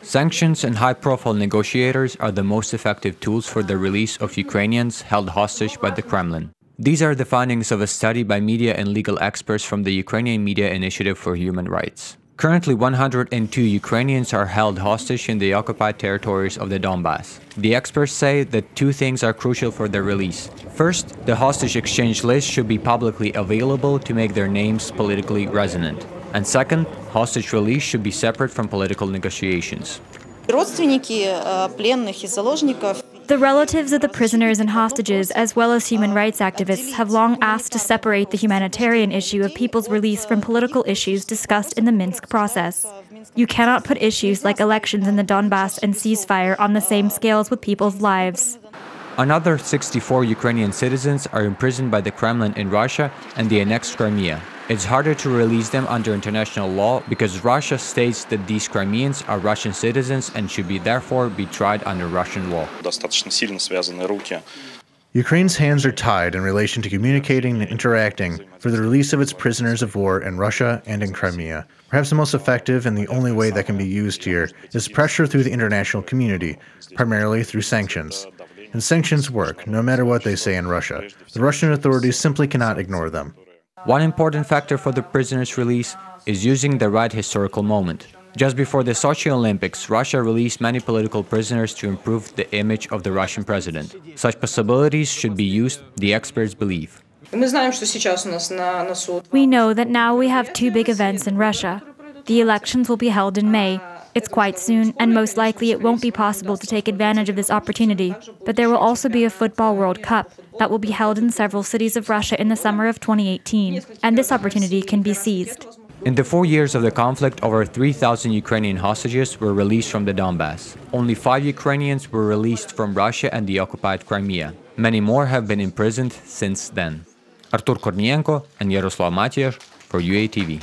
Sanctions and high-profile negotiators are the most effective tools for the release of Ukrainians held hostage by the Kremlin. These are the findings of a study by media and legal experts from the Ukrainian Media Initiative for Human Rights. Currently, 102 Ukrainians are held hostage in the occupied territories of the Donbass. The experts say that two things are crucial for their release. First, the hostage exchange list should be publicly available to make their names politically resonant. And second, hostage release should be separate from political negotiations. The relatives of the prisoners and hostages, as well as human rights activists, have long asked to separate the humanitarian issue of people's release from political issues discussed in the Minsk process. You cannot put issues like elections in the Donbass and ceasefire on the same scales with people's lives. Another 64 Ukrainian citizens are imprisoned by the Kremlin in Russia and the annexed Crimea. It's harder to release them under international law because Russia states that these Crimeans are Russian citizens and should therefore be tried under Russian law. Ukraine's hands are tied in relation to communicating and interacting for the release of its prisoners of war in Russia and in Crimea. Perhaps the most effective and the only way that can be used here is pressure through the international community, primarily through sanctions. And sanctions work, no matter what they say in Russia. The Russian authorities simply cannot ignore them. One important factor for the prisoners' release is using the right historical moment. Just before the Sochi Olympics, Russia released many political prisoners to improve the image of the Russian president. Such possibilities should be used, the experts believe. We know that now we have two big events in Russia. The elections will be held in May. It's quite soon, and most likely it won't be possible to take advantage of this opportunity. But there will also be a Football World Cup that will be held in several cities of Russia in the summer of 2018, and this opportunity can be seized. In the 4 years of the conflict, over 3,000 Ukrainian hostages were released from the Donbass. Only 5 Ukrainians were released from Russia and the occupied Crimea. Many more have been imprisoned since then. Artur Kornienko and Yaroslav Matiash for UATV.